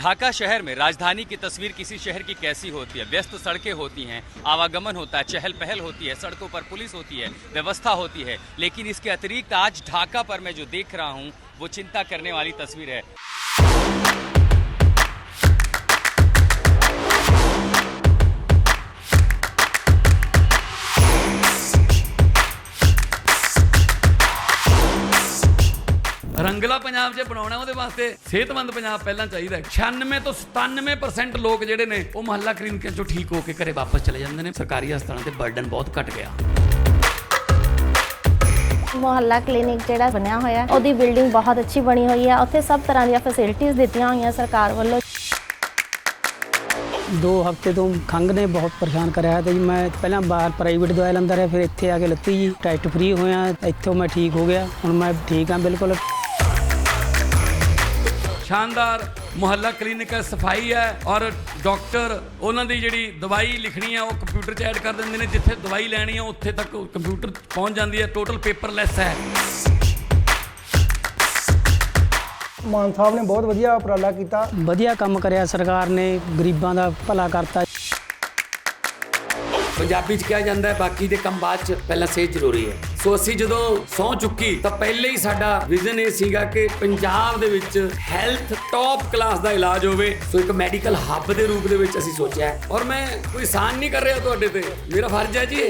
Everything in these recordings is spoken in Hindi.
ढाका शहर में राजधानी की तस्वीर किसी शहर की कैसी होती है। व्यस्त सड़कें होती हैं, आवागमन होता है, चहल पहल होती है, सड़कों पर पुलिस होती है, व्यवस्था होती है। लेकिन इसके अतिरिक्त आज ढाका पर मैं जो देख रहा हूँ वो चिंता करने वाली तस्वीर है। रंगला पंजाब च बनाउणा ਉਹਦੇ ਵਾਸਤੇ ਸਿਹਤਮੰਦ ਪੰਜਾਬ ਪਹਿਲਾਂ ਚਾਹੀਦਾ ਹੈ। 96 ਤੋਂ 97% ਲੋਕ ਜਿਹੜੇ ਨੇ ਉਹ ਮੁਹੱਲਾ ਕਲੀਨਿਕਾਂ ਚੋਂ ਠੀਕ ਹੋ ਕੇ ਘਰੇ ਵਾਪਸ ਚਲੇ ਜਾਂਦੇ ਨੇ। ਸਰਕਾਰੀ ਹਸਪਤਾਲਾਂ ਤੇ ਬਰਡਨ ਬਹੁਤ ਘਟ ਗਿਆ। ਮੁਹੱਲਾ ਕਲੀਨਿਕ ਜਿਹੜਾ ਬਣਿਆ ਹੋਇਆ ਉਹਦੀ ਬਿਲਡਿੰਗ ਬਹੁਤ ਅੱਛੀ ਬਣੀ ਹੋਈ ਹੈ। ਉੱਥੇ ਸਭ ਤਰ੍ਹਾਂ ਦੀਆਂ ਫੈਸਿਲਿਟੀਆਂ ਦਿੱਤੀਆਂ ਹੋਈਆਂ ਸਰਕਾਰ ਵੱਲੋਂ। 2 ਹਫ਼ਤੇ ਤੋਂ ਖੰਘ ਨੇ ਬਹੁਤ ਪਰੇਸ਼ਾਨ ਕਰਿਆ ਹੈ ਤੇ ਜੀ ਮੈਂ ਪਹਿਲਾਂ ਬਾਹਰ ਪ੍ਰਾਈਵੇਟ ਦਵਾਈ ਲੈਂਦਾ ਰਿਹਾ, ਫਿਰ ਇੱਥੇ ਆ ਕੇ ਲੱਤੀ ਜੀ ਟੈਸਟ ਫ੍ਰੀ ਹੋਇਆ, ਇੱਥੋਂ ਮੈਂ ਠੀਕ ਹੋ ਗਿਆ। ਹੁਣ ਮੈਂ ਠੀਕ ਹਾਂ ਬਿਲਕੁਲ। शानदार मुहल्ला क्लिनिक है, सफाई है और डॉक्टर उन्होंने जी दवाई लिखनी है वो कंप्यूटर च ऐड कर देंगे ने। जिथे दवाई लैनी है उत्थे तक कंप्यूटर पहुँच जाती है। टोटल पेपरलैस है। ਮਾਨ ਸਾਹਿਬ ਨੇ ਬਹੁਤ ਵਧੀਆ ਉਪਰਾਲਾ ਕੀਤਾ, ਵਧੀਆ ਕੰਮ ਕਰਿਆ ਸਰਕਾਰ ਨੇ, ਗਰੀਬਾਂ ਦਾ ਭਲਾ ਕਰਤਾ। पंजाबी च कहा जाता है बाकी दे कम बाद च पहला सेहत जरूरी है। सो असी जदों सौ चुकी तो पहले ही साडा विजन ये सीगा कि पंजाब दे विच हैल्थ टॉप क्लास दा इलाज होवे। सो एक मैडिकल हब दे रूप दे विच असी सोचा है और मैं कोई एहसान नहीं कर रहा तुहाडे ते, मेरा फर्ज है जी।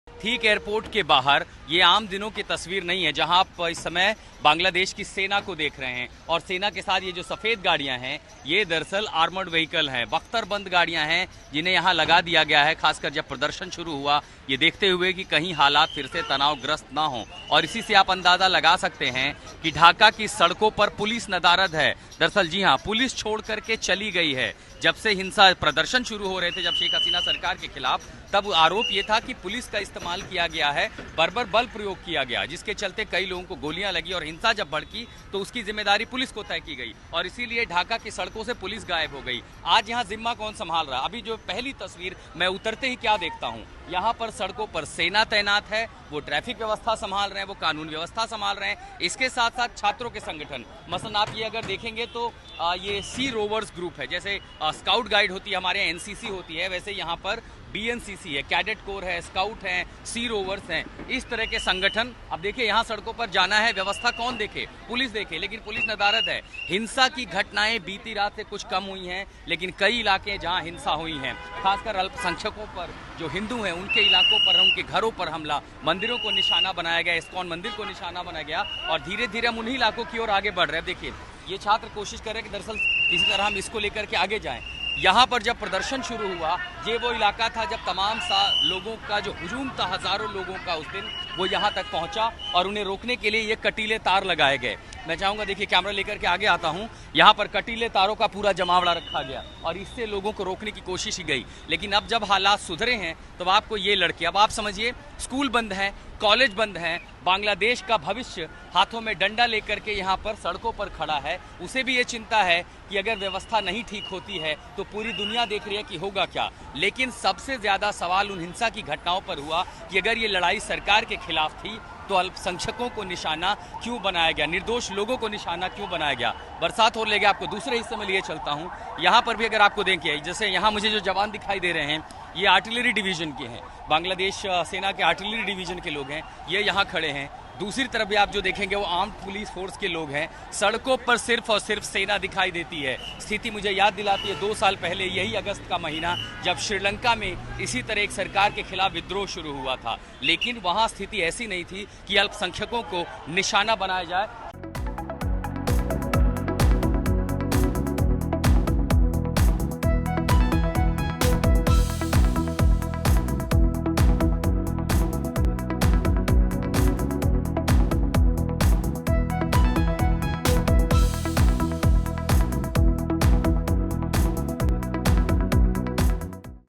ठीक एयरपोर्ट के बाहर ये आम दिनों की तस्वीर नहीं है, जहां आप इस समय बांग्लादेश की सेना को देख रहे हैं और सेना के साथ ये जो सफ़ेद गाड़ियां हैं ये दरअसल आर्मर्ड व्हीकल हैं, बख्तरबंद गाड़ियां हैं जिन्हें यहां लगा दिया गया है। खासकर जब प्रदर्शन शुरू हुआ ये देखते हुए कि कहीं हालात फिर से तनावग्रस्त ना हो। और इसी से आप अंदाज़ा लगा सकते हैं कि ढाका की सड़कों पर पुलिस नदारद है। दरअसल जी हाँ, पुलिस छोड़ करके चली गई है। जब से हिंसा प्रदर्शन शुरू हो रहे थे, जब शेख हसीना सरकार के खिलाफ, तब आरोप ये था कि पुलिस का इस्तेमाल किया गया है, बर्बर बल प्रयोग किया गया, जिसके चलते कई लोगों को गोलियां लगी और हिंसा जब भड़की तो उसकी जिम्मेदारी पुलिस को तय की गई और इसीलिए ढाका की सड़कों से पुलिस गायब हो गई। आज यहाँ जिम्मा कौन संभाल रहा? अभी जो पहली तस्वीर मैं उतरते ही क्या देखता हूँ, यहाँ पर सड़कों पर सेना तैनात है, वो ट्रैफिक व्यवस्था संभाल रहे हैं, वो कानून व्यवस्था संभाल रहे हैं। इसके साथ साथ छात्रों के संगठन, मसलन आप ये अगर देखेंगे तो ये सी रोवर्स ग्रुप है, जैसे स्काउट गाइड होती है हमारे यहाँ एनसीसी होती है, वैसे यहाँ पर बीएनसीसी है, कैडेट कोर है, स्काउट हैं, सी रोवर्स हैं, इस तरह के संगठन। अब देखिए यहाँ सड़कों पर जाना है, व्यवस्था कौन देखे? पुलिस देखे, लेकिन पुलिस नदारद है। हिंसा की घटनाएं बीती रात से कुछ कम हुई हैं, लेकिन कई इलाके जहाँ हिंसा हुई हैं, खासकर अल्पसंख्यकों पर, जो हिंदू हैं उनके इलाकों पर, उनके घरों पर हमला, मंदिरों को निशाना बनाया गया, इस्कॉन मंदिर को निशाना बनाया गया और धीरे धीरे हम उन्हीं इलाकों की ओर आगे बढ़ रहे हैं। देखिए ये छात्र कोशिश कर रहे हैं कि दरअसल किसी तरह हम इसको लेकर के आगे जाएं। यहाँ पर जब प्रदर्शन शुरू हुआ, ये वो इलाका था जब तमाम लोगों का जो हुजूम था, हज़ारों लोगों का उस दिन, वो यहाँ तक पहुँचा और उन्हें रोकने के लिए ये कटीले तार लगाए गए। मैं चाहूँगा, देखिए कैमरा लेकर के आगे आता हूँ, यहाँ पर कटीले तारों का पूरा जमावड़ा रखा गया और इससे लोगों को रोकने की कोशिश ही गई। लेकिन अब जब हालात सुधरे हैं तो आपको ये लड़के, अब आप समझिए स्कूल बंद हैं, कॉलेज बंद हैं, बांग्लादेश का भविष्य हाथों में डंडा लेकर के यहाँ पर सड़कों पर खड़ा है। उसे भी ये चिंता है कि अगर व्यवस्था नहीं ठीक होती है तो पूरी दुनिया देख रही है कि होगा क्या। लेकिन सबसे ज़्यादा सवाल उन हिंसा की घटनाओं पर हुआ कि अगर ये लड़ाई सरकार के खिलाफ थी तो अल्पसंख्यकों को निशाना क्यों बनाया गया, निर्दोष लोगों को निशाना क्यों बनाया गया। बरसात हो ले गया, आपको दूसरे हिस्से में लिए चलता हूँ। यहाँ पर भी अगर आपको देखें, जैसे यहाँ मुझे जो जवान दिखाई दे रहे हैं ये आर्टिलरी डिवीज़न के हैं, बांग्लादेश सेना के आर्टिलरी डिवीज़न के लोग हैं, ये यहाँ खड़े हैं। दूसरी तरफ भी आप जो देखेंगे वो आर्म्ड पुलिस फोर्स के लोग हैं। सड़कों पर सिर्फ और सिर्फ सेना दिखाई देती है। स्थिति मुझे याद दिलाती है 2 साल पहले यही अगस्त का महीना, जब श्रीलंका में इसी तरह एक सरकार के खिलाफ विद्रोह शुरू हुआ था, लेकिन वहाँ स्थिति ऐसी नहीं थी कि अल्पसंख्यकों को निशाना बनाया जाए